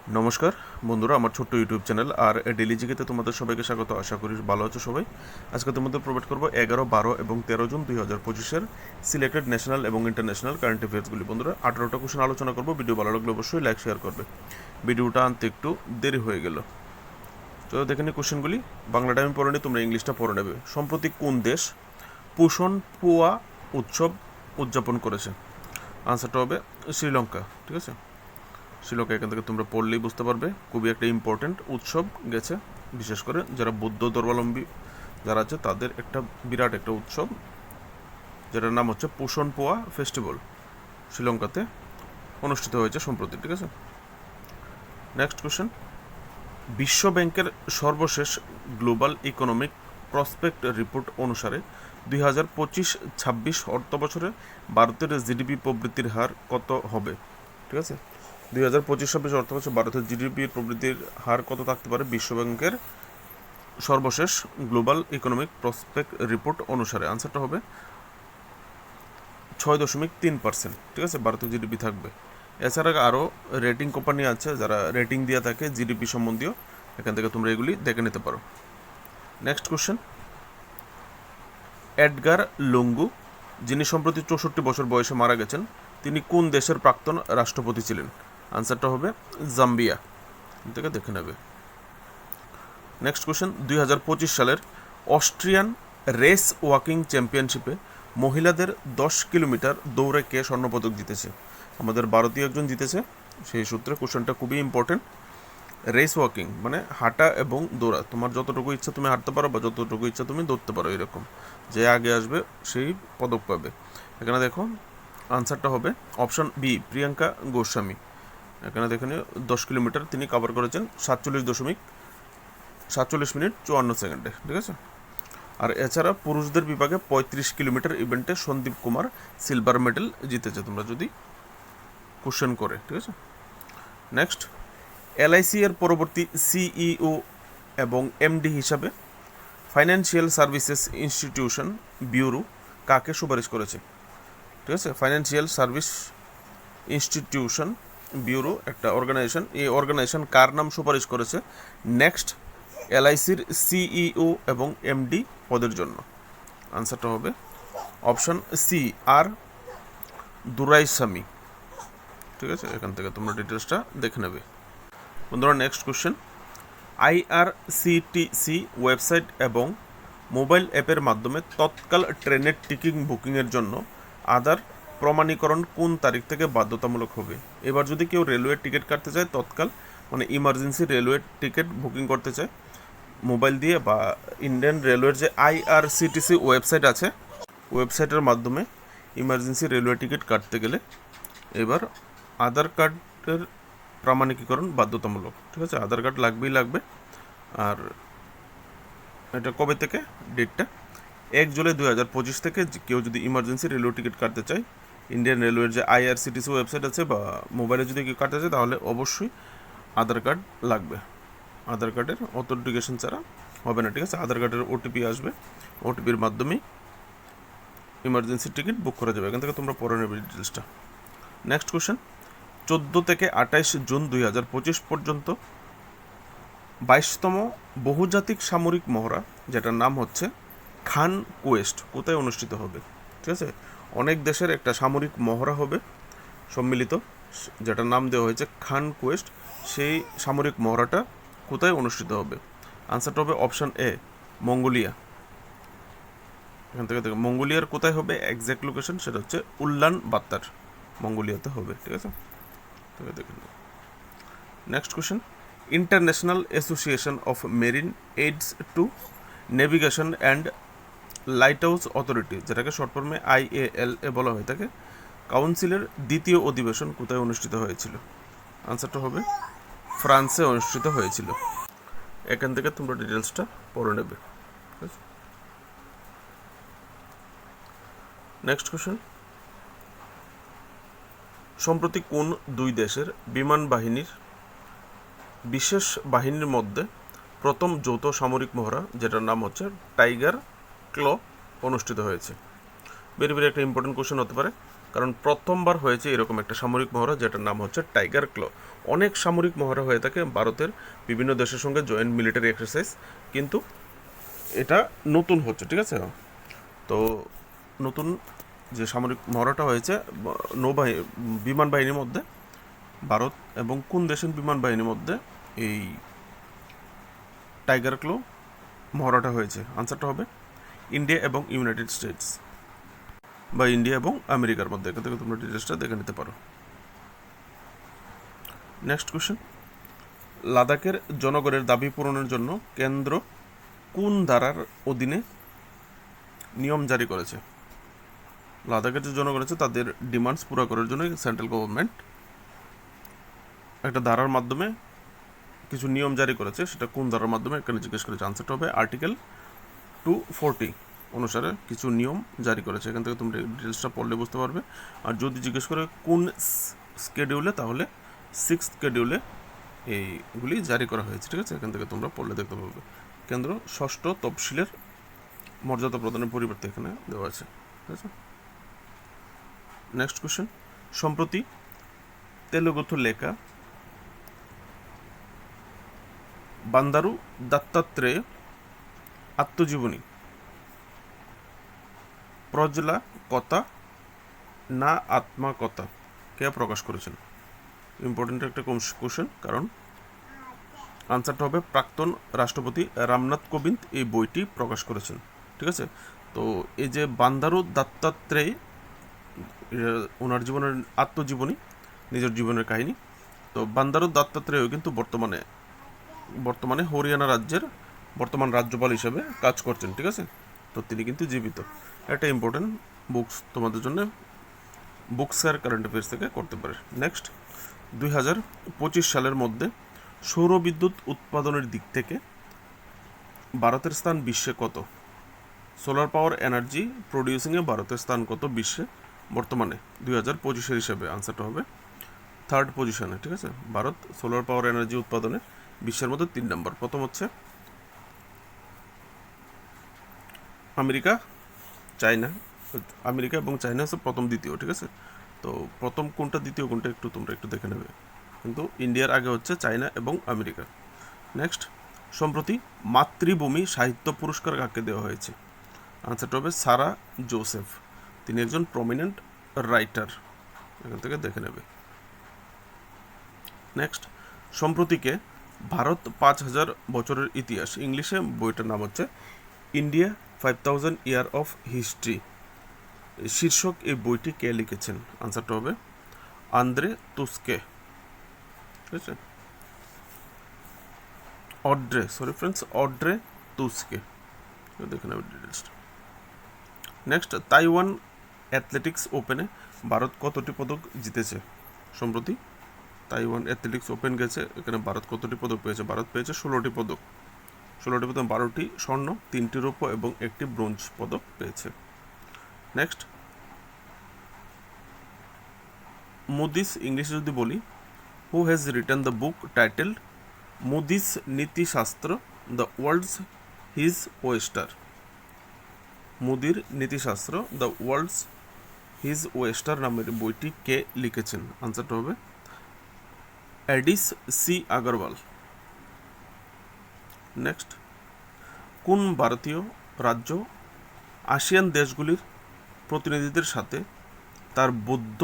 নমস্কার বন্ধুরা, আমার ছোট্ট ইউটিউব চ্যানেল আর ডেলি জিকেতে তোমাদের সবাইকে স্বাগত। আশা করি ভালো আছো সবাই। আজকে তোমাদের প্রোভাইড করবো 11, 12 এবং 13 জুন 2025-এর সিলেক্টেড ন্যাশনাল এবং ইন্টারন্যাশনাল কারেন্ট অ্যাফেয়ার্সগুলি। বন্ধুরা 18টা কোশ্চেন আলোচনা করবো। ভিডিও ভালো লাগলে অবশ্যই লাইক শেয়ার করবে। ভিডিওটা আনতে একটু দেরি হয়ে গেল, তো দেখে নিই কোশ্চেনগুলি। বাংলাটা আমি পড়ে নিই, তোমরা ইংলিশটা পড়ে নেবে। সম্প্রতি কোন দেশ পোষণ পুয়া উৎসব উদযাপন করেছে? আনসারটা হবে শ্রীলঙ্কা। ঠিক আছে, শ্রীলঙ্কা এখান থেকে তোমরা পড়লেই বুঝতে পারবে। খুবই একটা ইম্পর্টেন্ট উৎসব গেছে, বিশেষ করে যারা বৌদ্ধ ধর্মাবলম্বী যারা আছে তাদের একটা বিরাট একটা উৎসব, যেটার নাম হচ্ছে পোষণ পোয়া ফেস্টিভ্যাল, শ্রীলঙ্কাতে অনুষ্ঠিত হয়েছে সম্প্রতি। ঠিক আছে, নেক্সট কোশ্চেন। বিশ্ব ব্যাংকের সর্বশেষ গ্লোবাল ইকোনমিক প্রসপেক্ট রিপোর্ট অনুসারে 2025-26 অর্থ বছরে ভারতের জিডিপি প্রবৃদ্ধির হার কত হবে? ঠিক আছে, 2025-26 অর্থ বছর ভারতের জিডিপি প্রবৃদ্ধির হার কত থাকতে পারে বিশ্বব্যাংকের সর্বশেষ গ্লোবাল ইকোনমিক প্রসপেক্ট রিপোর্ট অনুসারে? আনসারটা হবে 6.3%। ঠিক আছে, ভারতের জিডিপি থাকবে। এছাড়া আরও রেটিং কোম্পানি আছে যারা রেটিং দিয়ে থাকে জিডিপি সম্বন্ধীয়, এখান থেকে তোমরা এগুলি দেখে নিতে পারো। Next question. এডগার লুঙ্গু, যিনি সম্প্রতি 64 বছর বয়সে মারা গেছেন, তিনি কোন দেশের প্রাক্তন রাষ্ট্রপতি ছিলেন? আনসারটা হবে জাম্বিয়া। থেকে দেখে নেবে। Next question. 2025 সালের অস্ট্রিয়ান রেস ওয়াকিং চ্যাম্পিয়নশিপে মহিলাদের 10 কিলোমিটার দৌড়ে কে স্বর্ণপদক জিতেছে? আমাদের ভারতীয় একজন জিতেছে, সেই সূত্রে কোশ্চেনটা খুবই ইম্পর্টেন্ট। রেস ওয়াকিং মানে হাঁটা এবং দৌড়া, তোমার যতটুকু ইচ্ছা তুমি হাঁটতে পারো বা যতটুকু ইচ্ছা তুমি দৌড়তে পারো, এরকম যে আগে আসবে সেই পদক পাবে। এখানে দেখো আনসারটা হবে অপশন বি, প্রিয়াঙ্কা গোস্বামী। এখানে দেখে 10 কিলোমিটার তিনি কভার করেছেন 47 মিনিট 54 সেকেন্ডে। ঠিক আছে, আর এছাড়া পুরুষদের বিভাগে 35 কিলোমিটার ইভেন্টে সন্দীপ কুমার সিলভার মেডেল জিতেছে, তোমরা যদি কোশ্চেন করে। ঠিক আছে, নেক্সট। এলআইসি এর পরবর্তী সিইও এবং এমডি হিসাবে ফাইন্যান্সিয়াল সার্ভিসেস ইনস্টিটিউশন ব্যুরো কাকে সুপারিশ করেছে? ঠিক আছে, ফাইন্যান্সিয়াল সার্ভিস ইনস্টিটিউশন ব্যুরো একটা অর্গানাইজেশন, এই অর্গানাইজেশন কার নাম সুপারিশ করেছে নেক্সট এলআইসির সিইও এবং এমডি পদের জন্য? আনসারটা হবে অপশন সি, আর দুরাইস্বামী। ঠিক আছে, এখান থেকে তোমরা ডিটেলসটা দেখে নেবে। বন্ধুরা নেক্সট কোশ্চেন। আইআরসিটিসি ওয়েবসাইট এবং মোবাইল অ্যাপের মাধ্যমে তৎকাল ট্রেনের টিকিট বুকিংয়ের জন্য আধার প্রমাণীকরণ কোন তারিখ থেকে বাধ্যতামূলক হবে? এবার যদি কেউ রেলওয়ের টিকিট কাটতে চায় তৎকাল, মানে ইমার্জেন্সি রেলওয়ের টিকিট বুকিং করতে চায় মোবাইল দিয়ে, বা ইন্ডিয়ান রেলওয়ের যে আইআরসিটিসি ওয়েবসাইট আছে, ওয়েবসাইটের মাধ্যমে ইমার্জেন্সি রেলওয়ে টিকিট কাটতে গেলে এবার আধার কার্ডের প্রমাণীকরণ বাধ্যতামূলক। ঠিক আছে, আধার কার্ড লাগবেই লাগবে। আর এটা কবে থেকে? ডেটটা 1 জুলাই 2025 থেকে কেউ যদি ইমার্জেন্সি রেলওয়ে টিকিট কাটতে চায়, ইন্ডিয়ান রেলওয়ের যে আইআরসিটিসি ওয়েবসাইট আছে বা মোবাইলে যদি কেউ কাটতে চায়, তাহলে অবশ্যই আধার কার্ড লাগবে। আধার কার্ডের অথেন্টিকেশন ছাড়া হবে না। ঠিক আছে, আধার কার্ডের ওটিপি আসবে, ওটিপির মাধ্যমেই ইমার্জেন্সি টিকিট বুক করা যাবে। এখান থেকে তোমরা পড়ে নেবে ডিটেলসটা। Next question. 14 থেকে 28 জুন 2025 পর্যন্ত 22তম বহুজাতিক সামরিক মহড়া, যেটার নাম হচ্ছে খান কোয়েস্ট, কোথায় অনুষ্ঠিত হবে? ঠিক আছে, অনেক দেশের একটা সামরিক মহড়া হবে সম্মিলিত, যেটার নাম দেওয়া হয়েছে খান কোয়েস্ট। সেই সামরিক মহড়াটা কোথায় অনুষ্ঠিত হবে? আনসারটা হবে অপশন এ, মঙ্গোলিয়া। এখান থেকে দেখো মঙ্গোলিয়ার কোথায় হবে এক্স্যাক্ট লোকেশন, সেটা হচ্ছে উলান বাতার, মঙ্গোলিয়াতে হবে। ঠিক আছে, দেখে next question. International association of marine aids to navigation and lighthouse authority, যেটাকে শর্ট ফর্মে IAL এ বলা হয়ে থাকে, কাউন্সিলের দ্বিতীয় অধিবেশন কোথায় অনুষ্ঠিত হয়েছিল? আনসারটা হবে ফ্রান্সে অনুষ্ঠিত হয়েছিল। এখান থেকে তোমরা ডিটেলসটা পড়ে নেবে। Next question. সম্প্রতি কোন দুই দেশের বিমান বাহিনীর বিশেষ বাহিনীর মধ্যে প্রথম যৌথ সামরিক মহড়া, যেটার নাম হচ্ছে টাইগার ক্ল, অনুষ্ঠিত হয়েছে? ভেরি ভেরি একটা ইম্পর্টেন্ট কোশ্চেন হতে পারে। কারণ প্রথমবার হয়েছে এরকম একটা সামরিক মহড়া, যেটার নাম হচ্ছে টাইগার ক্ল। অনেক সামরিক মহড়া হয়ে থাকে ভারতের বিভিন্ন দেশের সঙ্গে জয়েন্ট মিলিটারি এক্সারসাইজ, কিন্তু এটা নতুন হচ্ছে, ঠিক আছে। তো নতুন যে সামরিক মহড়াটা হয়েছে বিমান বাহিনীর মধ্যে, ভারত এবং কোন দেশের বিমান বাহিনীর মধ্যে এই টাইগার ক্লো মহড়াটা হয়েছে? আনসারটা হবে ইন্ডিয়া এবং ইউনাইটেড স্টেটস, বা ইন্ডিয়া এবং আমেরিকার মধ্যে। এখান থেকে তোমরা ডিটেলসটা দেখে নিতে পারো। নেক্সট কোয়েশ্চেন, লাদাখের জনগণের দাবি পূরণের জন্য কেন্দ্র কোন ধারার অধীনে নিয়ম জারি করেছে? লাদাখের যে জনগণ আছে তাদের ডিমান্ডস পুরো করার জন্য সেন্ট্রাল গভর্নমেন্ট একটা ধারার মাধ্যমে কিছু নিয়ম জারি করেছে। সেটা কোন ধারার মাধ্যমে এখানে জিজ্ঞেস করেছে। আনসারটা হবে আর্টিকেল 240 অনুসারে কিছু নিয়ম জারি করেছে। এখান থেকে তোমরা ডিটেলসটা পড়লে বুঝতে পারবে। আর যদি জিজ্ঞেস করে কোন স্কেডিউলে, তাহলে 6th স্কেডিউলে এইগুলি জারি করা হয়েছে, ঠিক আছে। এখান থেকে তোমরা পড়লে দেখতে পাবে। কেন্দ্র ষষ্ঠ তফসিলের মর্যাদা প্রদানের পরিবর্তে এখানে দেওয়া আছে, ঠিক আছে। নেক্সট কোয়েশ্চেন, সম্প্রতি তেলুগুতে লেখা বান্দারু দত্তাত্রেয় আত্মজীবনী প্রজলা কথা না আত্মা কথা কে প্রকাশ করেছেন? ইম্পর্টেন্ট একটা কোশ্চেন, কারণ আনসারটা হবে প্রাক্তন রাষ্ট্রপতি রামনাথ কোবিন্দ এই বইটি প্রকাশ করেছেন, ঠিক আছে। তো এই যে বান্দারু দত্তাত্রেয়, ওনার জীবনের আত্মজীবনী, নিজের জীবনের কাহিনী। তো বান্দারু দত্তাত্রেয় কিন্তু বর্তমানে হরিয়ানা রাজ্যের বর্তমান রাজ্যপাল হিসেবে কাজ করছেন, ঠিক আছে। তো তিনি কিন্তু জীবিত। একটা ইম্পর্টেন্ট বুকস তোমাদের জন্য বুকস আর কারেন্ট অ্যাফেয়ার্স থেকে করতে পারে। নেক্সট, 2025 সালের মধ্যে সৌরবিদ্যুৎ উৎপাদনের দিক থেকে ভারতের স্থান বিশ্বে কত? সোলার পাওয়ার এনার্জি প্রডিউসিংয়ে ভারতের স্থান কত বিশ্বে বর্তমানে 2025 হিসেবে? আনসারটা হবে 3rd পজিশনে, ঠিক আছে। ভারত সোলার পাওয়ার এনার্জি উৎপাদনে বিশ্বের মধ্যে 3 নম্বর। প্রথম হচ্ছে আমেরিকা, চায়না। আমেরিকা এবং চায়না হচ্ছে প্রথম দ্বিতীয়, ঠিক আছে। তো প্রথম কোনটা দ্বিতীয় কোনটা তোমরা একটু দেখে নেবে, কিন্তু ইন্ডিয়ার আগে হচ্ছে চায়না এবং আমেরিকা। নেক্সট, সম্প্রতি মাতৃভূমি সাহিত্য পুরস্কার কাকে দেওয়া হয়েছে? আনসারটা হবে সারা জোসেফ। তিনি একজন প্রমিনেন্ট রাইটার, এখান থেকে দেখে নেবে। নেক্সট, সম্প্রতিকে ভারত 5000 বছরের ইতিহাস, ইংলিশে বইটার নাম হচ্ছে ইন্ডিয়া 5000 ইয়ার অফ হিস্ট্রি শীর্ষক এই বইটি কে লিখেছেন? আনসারটা হবে আন্দ্রে তুস্কে, ঠিক আছে। অড্রে তুস্কে, দেখে নেবে ডিটেলসটা। নেক্সট, তাইওয়ান অ্যাথলেটিক্স ওপেনে ভারত কতটি পদক জিতেছে? সম্প্রতি তাইওয়ান অ্যাথলেটিক্স ওপেন গেছে, এখানে ভারত কতটি পদক পেয়েছে? ভারত পেয়েছে 16টি পদক। 16টি পদক, 12টি স্বর্ণ, 3টি রৌপ্য এবং 1টি ব্রোঞ্জ পদক পেয়েছে। নেক্সট, মুদিস, ইংলিশে যদি বলি, who has written the book titled মুদিস নীতিশাস্ত্র দ্য ওয়ার্ল্ডস হিজ ওয়েস্টার? মুদির নীতিশাস্ত্র দ্য ওয়ার্ল্ডস হিজ ওয়েস্টার নামের বইটি কে লিখেছেন? আনসারটা হবে এডিস সি আগরওয়াল। নেক্সট, কোন ভারতীয় রাজ্য আসিয়ান দেশগুলির প্রতিনিধিদের সাথে তার বৌদ্ধ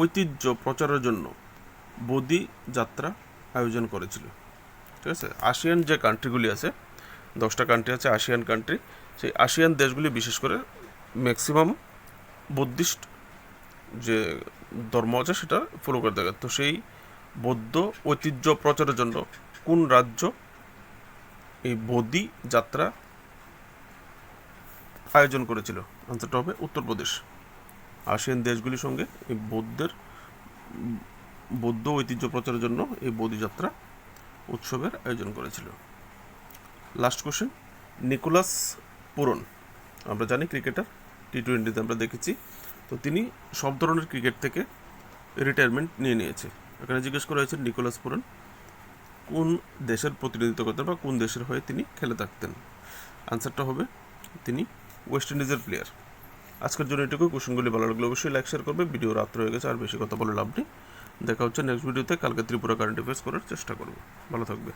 ঐতিহ্য প্রচারের জন্য বোধি যাত্রা আয়োজন করেছিল? ঠিক আছে, আসিয়ান যে কান্ট্রিগুলি আছে, 10টা কান্ট্রি আছে আসিয়ান কান্ট্রি, সেই আসিয়ান দেশগুলি বিশেষ করে ম্যাক্সিমাম বুদ্ধিস্ট যে ধর্ম আছে সেটা ফলো করে থাকে। তো সেই বৌদ্ধ ঐতিহ্য প্রচারের জন্য কোন রাজ্য এই বোধি যাত্রা আয়োজন করেছিল? আনসারটা হবে উত্তরপ্রদেশ। আসিয়ান দেশগুলির সঙ্গে এই বৌদ্ধ ঐতিহ্য প্রচারের জন্য এই বোধিযাত্রা উৎসবের আয়োজন করেছিল। লাস্ট কোশ্চেন, নিকোলাস পুরন, আমরা জানি ক্রিকেটার, T20 আমরা দেখেছি। তো তিনি সব ধরনের ক্রিকেট থেকে রিটায়ারমেন্ট নিয়েছে। এখানে জিজ্ঞেস করা হয়েছে নিকোলাস পুরন কোন দেশের প্রতিনিধিত্ব করতেন বা কোন দেশের হয়ে তিনি খেলে থাকতেন? আনসারটা হবে তিনি ওয়েস্ট ইন্ডিজের প্লেয়ার। আজকের জন্য এটুকু। কোশ্চেনগুলি ভালো লাগলে অবশ্যই লাইক শেয়ার করবে। ভিডিও রাত হয়ে গেছে, আর বেশি কথা বলে লাভ নেই। দেখা হচ্ছে নেক্সট ভিডিওতে। কালকে ত্রিপুরা কারেন্ট অ্যাফেয়ার্স করার চেষ্টা করবো। ভালো থাকবে।